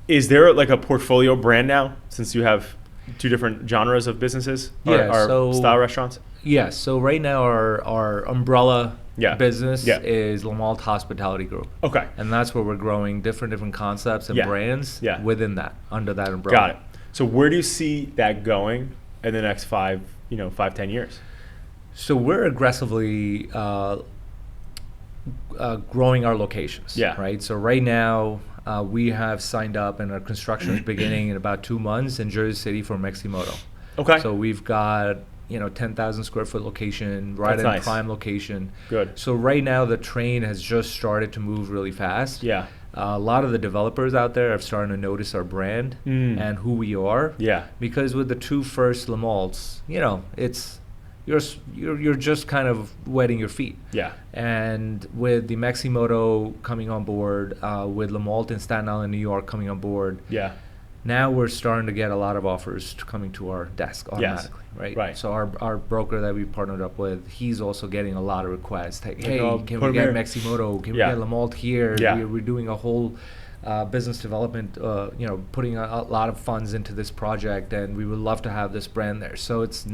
is there like a portfolio brand now, since you have 2 different genres of businesses? Or style restaurants? Yeah. So right now our umbrella business is Malt Hospitality Group. Okay. And that's where we're growing different concepts and brands within that, under that umbrella. Got it. So where do you see that going in the next 5-10 years? So we're aggressively growing our locations. Yeah. Right. So right now, we have signed up, and our construction is beginning in about 2 months in Jersey City for Maximoto. Okay. So we've got 10,000 square foot location, right in prime location. Good. So right now the train has just started to move really fast. Yeah. A lot of the developers out there are starting to notice our brand and who we are. Yeah. Because with the 2 first Le Malts, it's you're just kind of wetting your feet. Yeah. And with the Maximoto coming on board, with Le Malt in Staten Island, New York coming on board. Yeah. Now we're starting to get a lot of offers coming to our desk automatically, right? Right. So our broker that we partnered up with, he's also getting a lot of requests. Like, hey, can put we get here. Maximoto? Can we get Le Malt here? Yeah. We're doing a whole business development, putting a lot of funds into this project, and we would love to have this brand there. So it's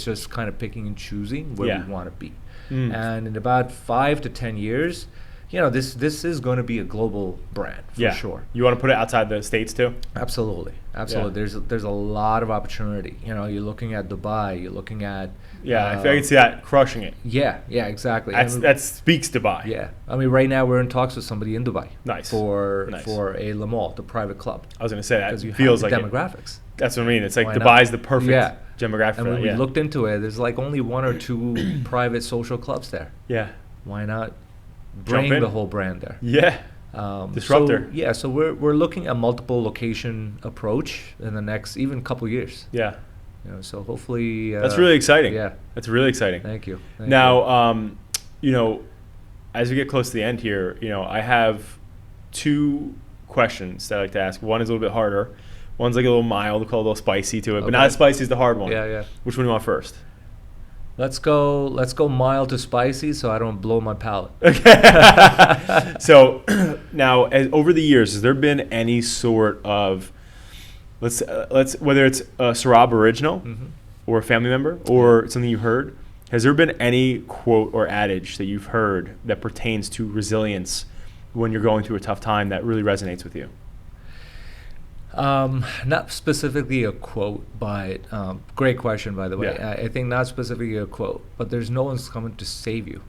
just kind of picking and choosing where we want to be. And in about 5 to 10 years, this is going to be a global brand for sure. You want to put it outside the States too? Absolutely. Yeah. There's a lot of opportunity. You're looking at Dubai. You're looking at I feel like I can see that crushing it. Yeah, exactly. That speaks Dubai. Yeah, I mean, right now we're in talks with somebody in Dubai. Nice. For a Le Malt, the private club. I was going to say that You feels have like demographics. That's what I mean. It's like Why Dubai's not? the perfect demographic. And when we looked into it, there's like only 1 or 2 private social clubs there. Yeah. Why not bring the whole brand there? Yeah. Disruptor. So we're looking at multiple location approach in the next even couple years. Yeah. So hopefully that's really exciting. Yeah. That's really exciting. Thank you. Now, as we get close to the end here, I have 2 questions that I like to ask. One is a little bit harder. One's like a little mild, call it a little spicy to it, but not as spicy as the hard one. Yeah. Which one do you want first? Let's go mild to spicy, so I don't blow my palate. Okay. So now, over the years, has there been any sort of let's whether it's a Saurabh original or a family member or something you heard, has there been any quote or adage that you've heard that pertains to resilience when you're going through a tough time that really resonates with you? Not specifically a quote, but great question, by the way. Yeah. I think not specifically a quote, but there's no one's coming to save you.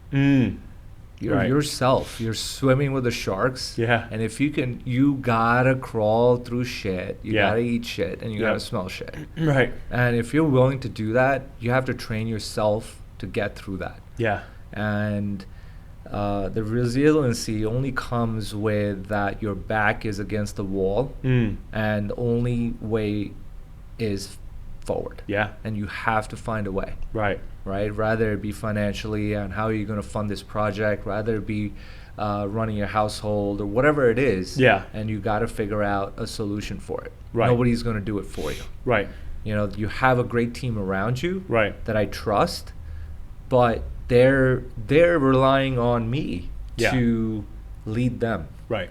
You're yourself. You're swimming with the sharks. Yeah. And if you gotta crawl through shit. You gotta eat shit, and you gotta smell shit. Right. And if you're willing to do that, you have to train yourself to get through that. Yeah. And the resiliency only comes with that your back is against the wall, and the only way is forward. Yeah. And you have to find a way. Right. Rather it be financially and how are you going to fund this project, rather it be running your household or whatever it is. Yeah. And you got to figure out a solution for it. Right. Nobody's going to do it for you. Right. You have a great team around you. Right. That I trust, but they're relying on me to lead them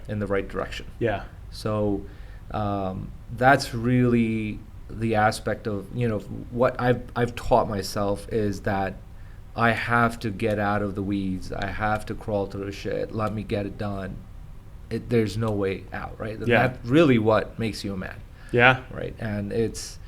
in the right direction. Yeah. So that's really the aspect of what I've taught myself is that I have to get out of the weeds. I have to crawl through the shit. Let me get it done. There's no way out, right? Yeah. That's really what makes you a man. Yeah. Right. And it's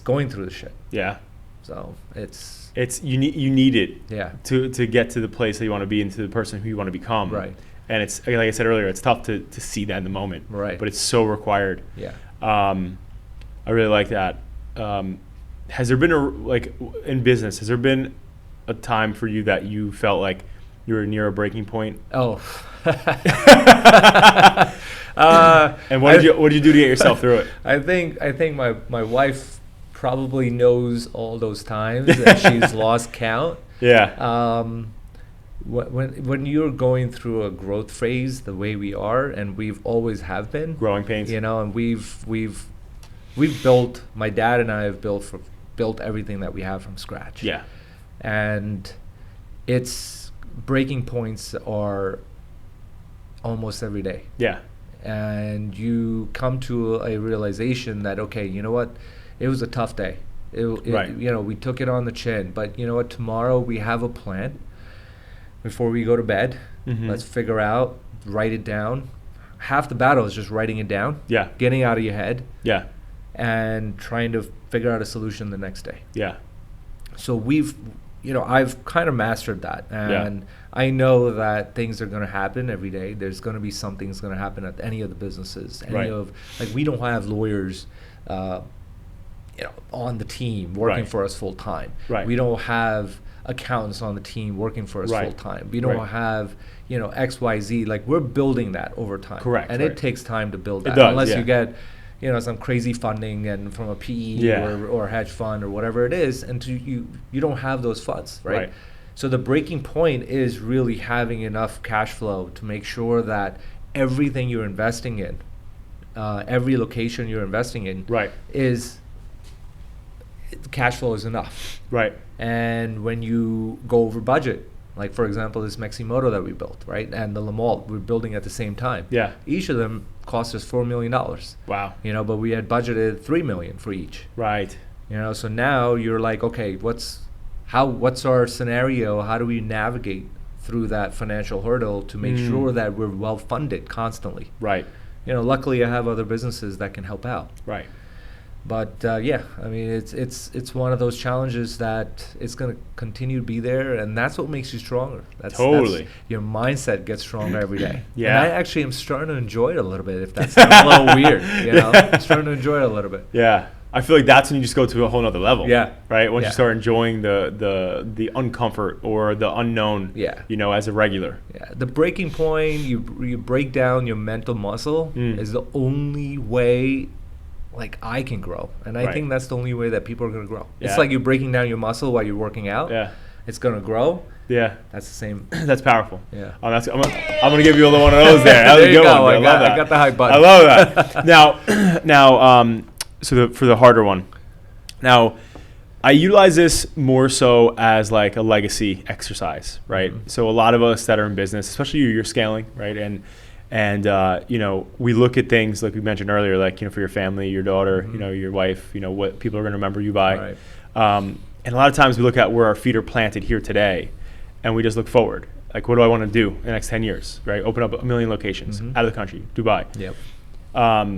going through the shit. Yeah. So it's you need it. Yeah. To get to the place that you want to be and to the person who you want to become. Right. And it's like I said earlier, it's tough to see that in the moment. Right. But it's so required. Yeah. I really like that. Has there been in business, has there been a time for you that you felt like you were near a breaking point? Oh. And what did you do to get yourself through it? I think my wife probably knows all those times that she's lost count. Yeah. When you're going through a growth phase the way we are, and we've always have been, growing pains. And we've built, my dad and I have built everything that we have from scratch. Yeah. And its breaking points are almost every day. Yeah. And you come to a realization that, okay, you know what? It was a tough day. Right. We took it on the chin. But you know what? Tomorrow we have a plan. Before we go to bed, let's figure out, write it down. Half the battle is just writing it down. Yeah. Getting out of your head. Yeah. And trying to figure out a solution the next day. Yeah. So we've I've kind of mastered that, and I know that things are going to happen every day. There's going to be something's going to happen at any of the businesses. We don't have lawyers, on the team working for us full time. Right. We don't have accountants on the team working for us full time. We don't have XYZ. Like, we're building that over time. Correct. And it takes time to build that. It does, unless you get some crazy funding and from a PE or hedge fund or whatever it is, and you don't have those funds, right? So the breaking point is really having enough cash flow to make sure that everything you're investing in, every location you're investing in, is cash flow is enough. Right. And when you go over budget, like for example this Maximoto that we built, right, and the Malt we're building at the same time. Yeah. Each of them cost us $4 million. Wow. But we had budgeted $3 million for each. Right. So now you're like, okay, what's our scenario? How do we navigate through that financial hurdle to make sure that we're well funded constantly? Right. Luckily I have other businesses that can help out. Right. But it's one of those challenges that it's going to continue to be there, and that's what makes you stronger. That's your mindset gets stronger every day. Yeah. And I actually am starting to enjoy it a little bit, if that sounds a little weird. I'm starting to enjoy it a little bit. Yeah. I feel like that's when you just go to a whole nother level. Yeah. Right? Once you start enjoying the uncomfort or the unknown, as a regular. Yeah. The breaking point, you break down your mental muscle is the only way I can grow. And I think that's the only way that people are going to grow. Yeah. It's like you're breaking down your muscle while you're working out. Yeah. It's going to grow. Yeah. That's the same. That's powerful. Yeah. I'm going to give you one of those there. That was a good one. I love that. I got the hype button. I love that. Now, for the harder one. Now, I utilize this more so as like a legacy exercise, right? Mm-hmm. So a lot of us that are in business, especially you're scaling, right? And we look at things like we mentioned earlier, like, for your family, your daughter, your wife, what people are going to remember you by. Right. And a lot of times we look at where our feet are planted here today, and we just look forward. Like, what do I want to do in the next 10 years, right? Open up 1 million locations out of the country, Dubai. Yep. But I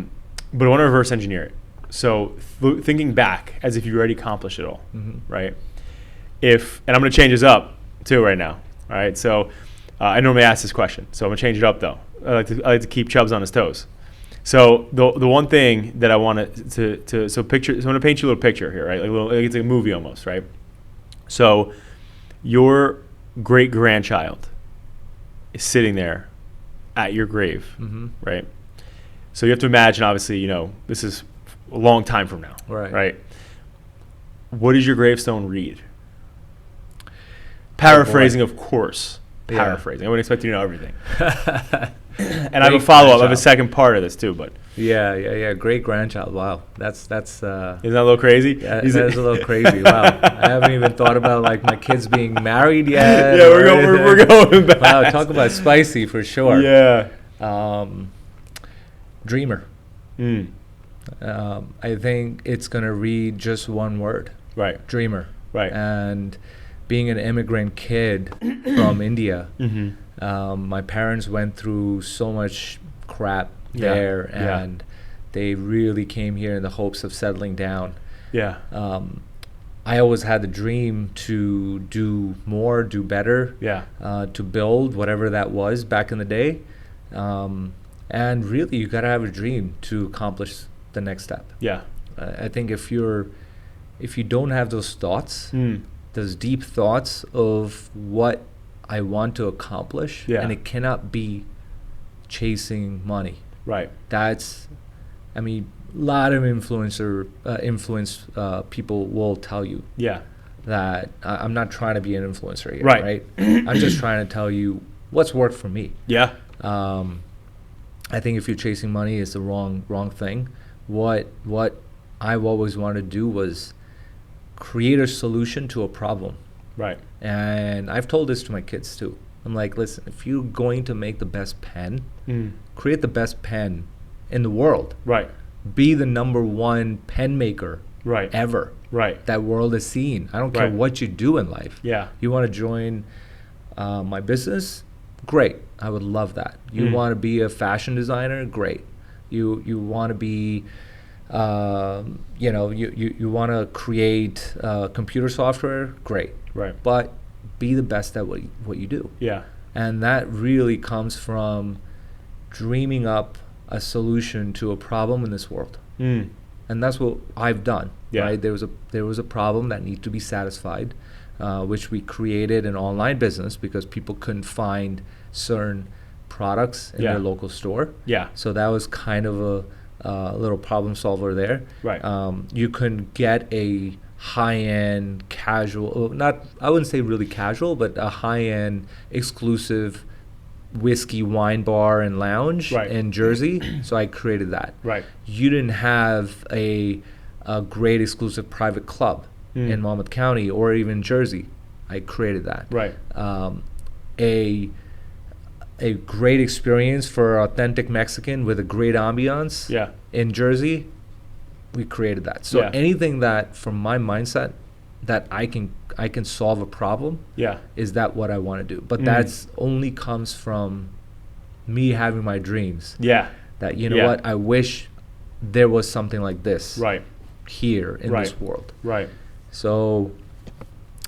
want to reverse engineer it. So thinking back as if you already accomplished it all, right? And I'm going to change this up too right now, all right? So I normally ask this question, so I'm going to change it up though. I like to keep Chubbs on his toes. So the one thing that I want to so I'm going to paint you a little picture here, right? Like it's a movie almost, right? So your great grandchild is sitting there at your grave, right? So you have to imagine, obviously, this is a long time from now, right? What does your gravestone read? Paraphrasing, of course. Paraphrasing. I wouldn't expect you to know everything. And I have a follow-up. I have a second part of this too, but great grandchild. Wow, that's isn't that a little crazy? Yeah, that is a little crazy. Wow, I haven't even thought about my kids being married yet. Yeah, we're going back. Wow, talk about spicy for sure. Yeah. Dreamer. I think it's gonna read just one word. Right. Dreamer. Right. And being an immigrant kid from India. My parents went through so much crap there, and they really came here in the hopes of settling down. Yeah. I always had the dream to do more, do better, to build whatever that was back in the day. And really, you got to have a dream to accomplish the next step. Yeah. I think if you don't have those thoughts, those deep thoughts of what I want to accomplish, and it cannot be chasing money. Right. A lot of influence people will tell you that I'm not trying to be an influencer here, right? I'm just trying to tell you what's worked for me. Yeah. I think if you're chasing money, it's the wrong thing. What I've always wanted to do was create a solution to a problem. Right. And I've told this to my kids too. I'm like, listen, if you're going to make the best pen, create the best pen in the world. Right. Be the #1 pen maker ever. Right. That world has seen. I don't care what you do in life. Yeah. You want to join my business? Great. I would love that. You want to be a fashion designer? Great. You want to be you want to create computer software? Great. Right. But be the best at what you do. Yeah. And that really comes from dreaming up a solution to a problem in this world. And that's what I've done. Yeah. Right? There was a problem that needed to be satisfied, which we created an online business because people couldn't find certain products in their local store. Yeah. So that was kind of a little problem solver there. Right. You couldn't get a high-end casual, I wouldn't say really casual, but a high-end exclusive whiskey wine bar and lounge in Jersey. So I created that. Right. You didn't have a great exclusive private club in Monmouth County or even Jersey. I created that. Right. A great experience for authentic Mexican with a great ambiance in Jersey. We created that. So anything that, from my mindset, that I can solve a problem, is that what I want to do. But that's only comes from me having my dreams. Yeah. That, you know what, I wish there was something like this here in this world. Right. So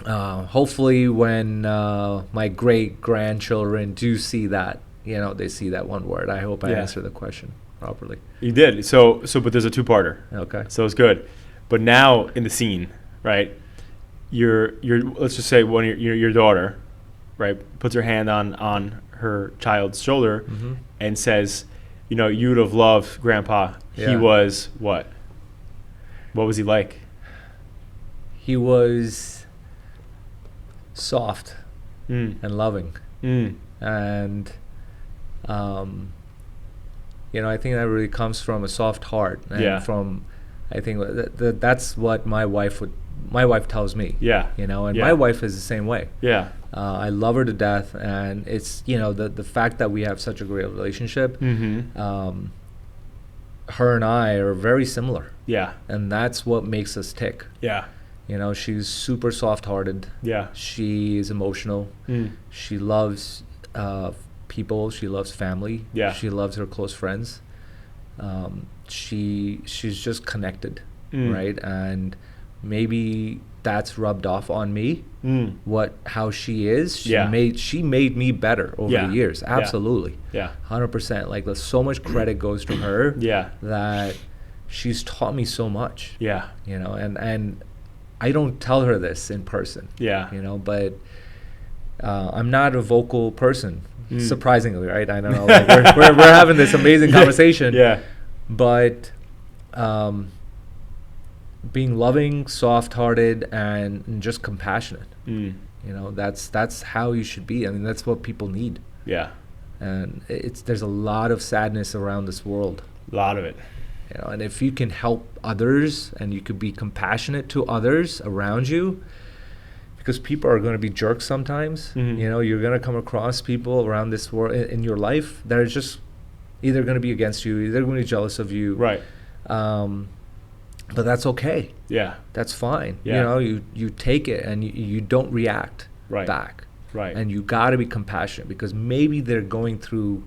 hopefully when my great-grandchildren do see that, they see that one word. I hope I answered the question properly. You did. So but there's a two-parter. Okay. So it's good. But now in the scene, right, you're let's just say your daughter, right, puts her hand on her child's shoulder and says, you would have loved Grandpa. He was what? What was he like? He was soft and loving. And I think that really comes from a soft heart, and from, I think that's what my wife tells me. And my wife is the same way. I love her to death, and it's the fact that we have such a great relationship. Her and I are very similar. And that's what makes us tick. She's super soft-hearted. She is emotional. She loves people. She loves family. She loves her close friends. She's just connected, right? And maybe that's rubbed off on me. How she is. She made me better over the years. Absolutely. 100%. Like, so much credit goes to her. That she's taught me so much. And I don't tell her this in person. But I'm not a vocal person. Surprisingly, right? I don't know. Like, we're having this amazing conversation. But being loving, soft-hearted, and just compassionate. That's how you should be. I mean, that's what people need. And there's a lot of sadness around this world. A lot of it. And if you can help others and you could be compassionate to others around you, because people are going to be jerks sometimes. You're going to come across people around this world in your life that are just either going to be against you, either going to be jealous of you. Right. But that's okay. That's fine. You take it and you don't react back. Right. And you got to be compassionate, because maybe they're going through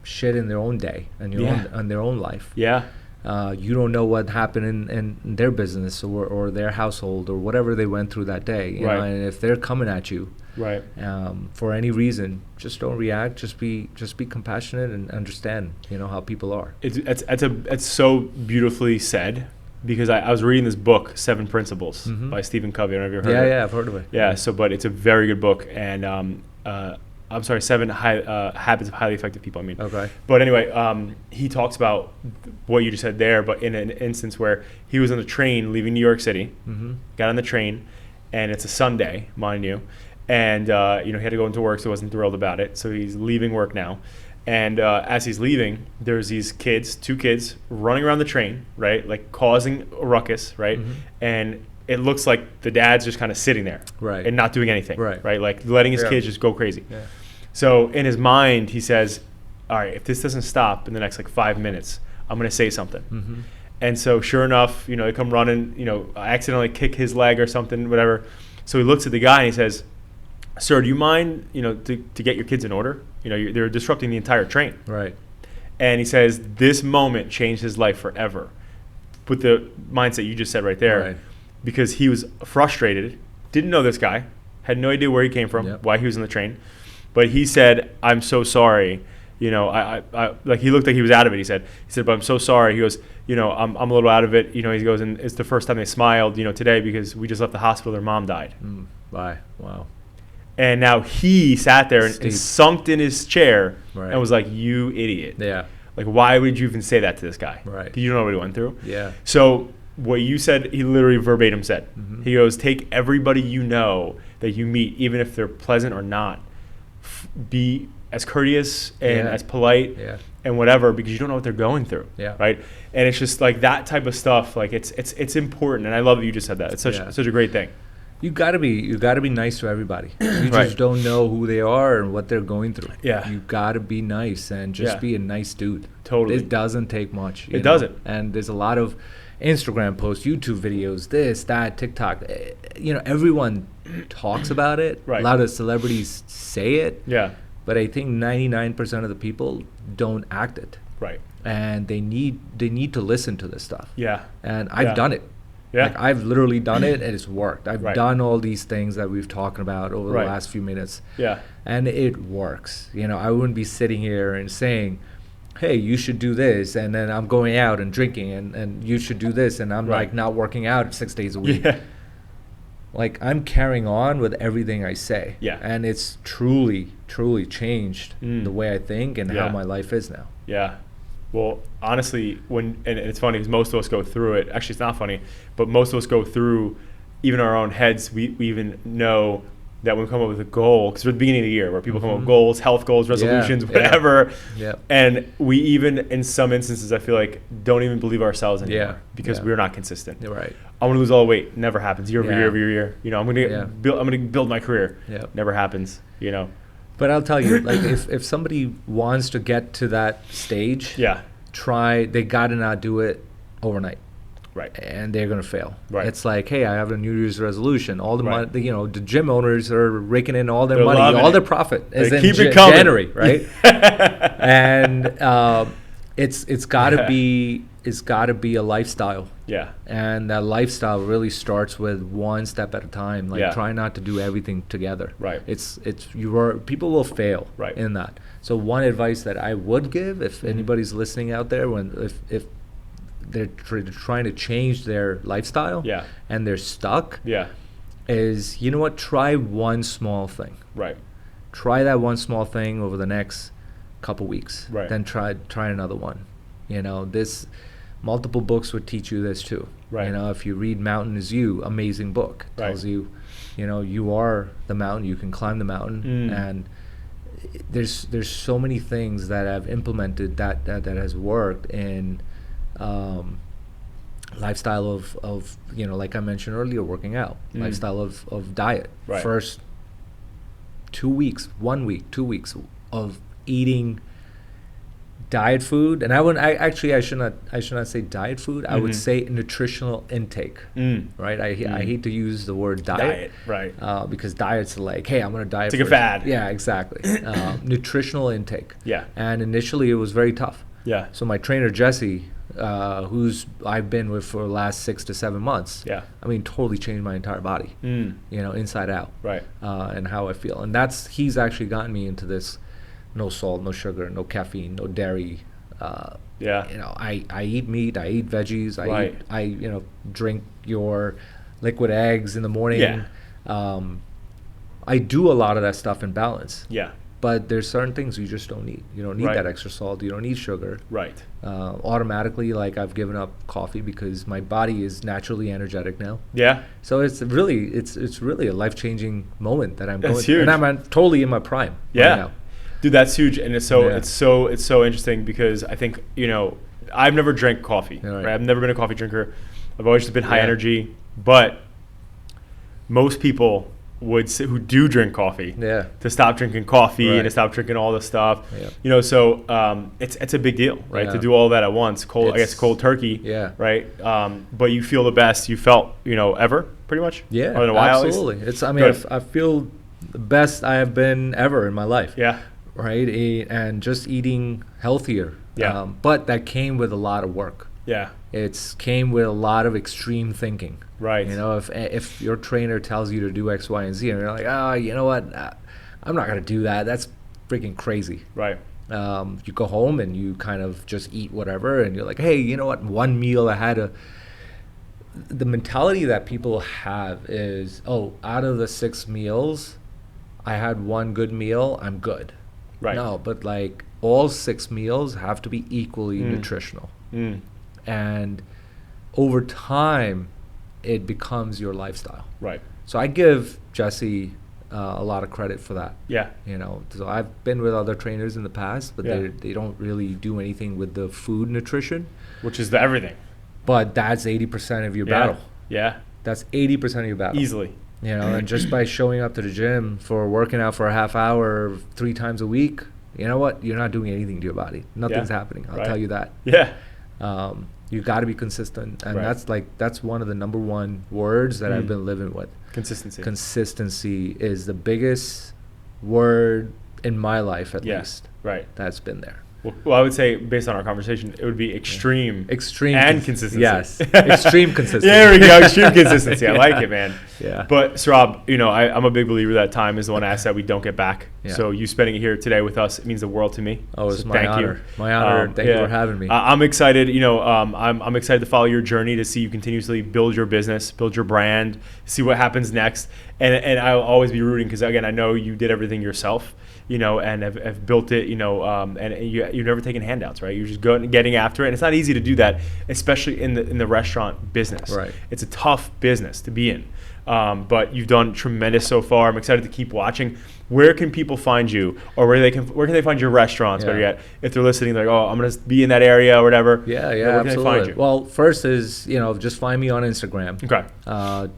shit in their own day and in their own life. You don't know what happened in their business or their household or whatever they went through that day. You know? And if they're coming at you, for any reason, just don't react. Just be compassionate and understand, how people are. It's so beautifully said, because I was reading this book, 7 Principles by Stephen Covey. I don't know if you've heard of it. Yeah, I've heard of it. Yeah. So, but it's a very good book, and I'm sorry, 7 Habits of Highly Effective People, I mean. Okay. But anyway, he talks about what you just said there, but in an instance where he was on the train leaving New York City, got on the train, and it's a Sunday, mind you, and he had to go into work, so he wasn't thrilled about it. So he's leaving work now. And as he's leaving, there's these 2 kids running around the train, right, like causing a ruckus, right? And it looks like the dad's just kind of sitting there, and not doing anything, right? Like letting his kids just go crazy. So in his mind, he says, all right, if this doesn't stop in the next 5 minutes, I'm going to say something. And so sure enough, they come running, I accidentally kick his leg or something, whatever. So he looks at the guy and he says, sir, do you mind, to get your kids in order? They're disrupting the entire train. Right. And he says this moment changed his life forever, with the mindset you just said right there. Right. Because he was frustrated, didn't know this guy, had no idea where he came from, Yep. why he was on the train, but he said, "I'm so sorry." You know, I like he looked like he was out of it. He said, "But I'm so sorry." He goes, "You know, I'm a little out of it." You know, he goes, "And it's the first time they smiled, you know, today because we just left the hospital. Their mom died." Bye. Wow. And now he sat there and sunk in his chair and was like, "You idiot." Yeah. Like, why would you even say that to this guy? Right. You don't know what he went through. Yeah. So what you said, he literally verbatim said. Mm-hmm. He goes, take everybody you know that you meet, even if they're pleasant or not, be as courteous and as polite and whatever, because you don't know what they're going through. Yeah. Right. And it's just like that type of stuff. Like it's important. And I love that you just said that. It's such a great thing. You gotta be nice to everybody. You just don't know who they are and what they're going through. Yeah. You gotta be nice and just be a nice dude. Totally. It doesn't take much. It doesn't. And there's a lot of Instagram posts, YouTube videos, this, that, TikTok. You know, everyone talks about it. Right. A lot of celebrities say it. Yeah. But I think 99% of the people don't act it. Right. And they need to listen to this stuff. Yeah. And I've done it. Yeah. Like I've literally done it and it's worked. I've done all these things that we've talked about over the last few minutes. Yeah. And it works. You know, I wouldn't be sitting here and saying, hey, you should do this, and then I'm going out and drinking, and you should do this, and I'm like not working out 6 days a week. Yeah. Like I'm carrying on with everything I say. Yeah. And it's truly changed the way I think and how my life is now. Yeah. Well, honestly, and it's funny because most of us go through it. Actually, it's not funny, but most of us go through even our own heads. We even know that when we come up with a goal, because we're at the beginning of the year where people come up with goals, health goals, resolutions, whatever. Yeah. And we even, in some instances, I feel like don't even believe ourselves anymore because we're not consistent. You're right. I want to lose all the weight. Never happens. Year over year over year. You know, I'm gonna build my career. Yeah. Never happens. You know. But I'll tell you, like if somebody wants to get to that stage, they gotta not do it overnight. Right. And they're gonna fail. Right. It's like, hey, I have a New Year's resolution. All the money, you know, the gym owners are raking in all their They're money, all their it. profit They is in keep it coming. January, right? And it's gotta be a lifestyle. Yeah. And that lifestyle really starts with one step at a time. Like try not to do everything together. Right. People will fail right. in that. So one advice that I would give, if anybody's listening out there, if they're trying to change their lifestyle and they're stuck, is, you know what, try one small thing. Right. Try that one small thing over the next couple weeks. Right. Then try another one. You know, multiple books would teach you this too. Right. You know, if you read Mountain Is You, amazing book. Tells you, you know, you are the mountain, you can climb the mountain. And there's so many things that I've implemented that has worked in lifestyle of you know, like I mentioned earlier, working out, lifestyle of diet. Right. First 2 weeks, 1 week, 2 weeks of eating diet food, and I should not say diet food. I would say nutritional intake. Right. I hate to use the word diet. Right. Because diet's like, hey, I'm gonna diet. It's like a fad. Yeah, exactly. Nutritional intake. Yeah. And initially it was very tough. Yeah. So my trainer Jesse, who's I've been with for the last 6 to 7 months. Yeah. I mean, totally changed my entire body. You know, inside out. Right. And how I feel, and he's actually gotten me into this. No salt, no sugar, no caffeine, no dairy. You know, I eat meat, I eat veggies, I drink your liquid eggs in the morning. Yeah. I do a lot of that stuff in balance. Yeah. But there's certain things you just don't need. You don't need that extra salt. You don't need sugar. Right. Automatically, like I've given up coffee because my body is naturally energetic now. Yeah. So it's really a life-changing moment that I'm going through. And I'm totally in my prime. Yeah. Right now. Dude, that's huge, and it's so interesting because I think, you know, I've never drank coffee. Right? I've never been a coffee drinker. I've always just been high energy. But most people would say, who do drink coffee to stop drinking coffee and to stop drinking all this stuff. Yeah. You know, so it's a big deal, right? To do all that at once, cold turkey. Yeah. Right. But you feel the best you felt, you know, ever, pretty much. Yeah. Or in a while, absolutely. It's. I mean, I feel the best I have been ever in my life. Yeah. Right, and just eating healthier. Yeah. But that came with a lot of work. Yeah. It's came with a lot of extreme thinking. Right. You know, if your trainer tells you to do X, Y, and Z, and you're like, you know what, I'm not gonna do that. That's freaking crazy. Right. You go home and you kind of just eat whatever, and you're like, hey, you know what? One meal I had the mentality that people have is, out of the 6 meals, I had one good meal, I'm good. Right. No, but like all 6 meals have to be equally nutritional. And over time, it becomes your lifestyle. Right. So I give Jesse a lot of credit for that. Yeah. You know, so I've been with other trainers in the past, but they don't really do anything with the food nutrition. Which is the everything. But that's 80% of your battle. Yeah. That's 80% of your battle. Easily. You know, and just by showing up to the gym for working out for a half hour 3 times a week, you know what? You're not doing anything to your body. Nothing's happening. I'll tell you that. Yeah. You got to be consistent, and that's one of the number one words that I've been living with. Consistency. Consistency is the biggest word in my life, at least. Right. That's been there. Well, I would say, based on our conversation, it would be extreme and consistency. Yes, extreme consistency. Yeah, there we go. Extreme consistency. I like it, man. Yeah. But Saurabh, you know, I'm a big believer that time is the one asset we don't get back. Yeah. So you spending it here today with us, it means the world to me. Oh, it's my honor. My honor. Thank you for having me. I'm excited. You know, I'm excited to follow your journey, to see you continuously build your business, build your brand, see what happens next. And I'll always be rooting because, again, I know you did everything yourself. You know, and have built it, you know, and you've never taken handouts, right? You're just getting after it. And it's not easy to do that, especially in the restaurant business. Right. It's a tough business to be in. But you've done tremendous so far. I'm excited to keep watching. Where can people find you, or where can they find your restaurants? Better yet, if they're listening, they're like, I'm gonna be in that area or whatever. Yeah, where absolutely. can they find you? Well, first is, you know, just find me on Instagram. Okay.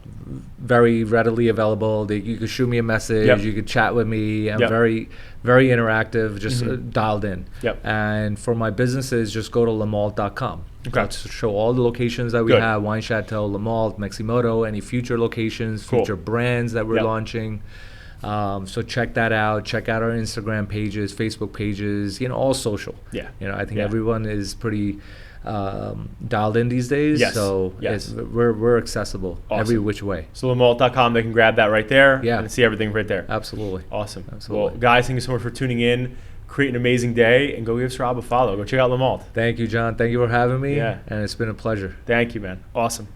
Very readily available. You could shoot me a message. Yep. You could chat with me. I'm very, very interactive. Just dialed in. Yep. And for my businesses, just go to lemalt.com. Okay. That's to show all the locations that we have: Wine Chateau, Le Malt, Maximoto, any future locations, future brands that we're launching. So check that out. Check out our Instagram pages, Facebook pages, you know, all social. Yeah. You know, I think everyone is pretty dialed in these days. Yes. So we're accessible every which way. So lemalt.com, they can grab that right there and see everything right there. Absolutely. Awesome. Absolutely. Well, guys, thank you so much for tuning in. Create an amazing day, and go give Saurabh a follow. Go check out Le Malt. Thank you, John. Thank you for having me. Yeah. And it's been a pleasure. Thank you, man. Awesome.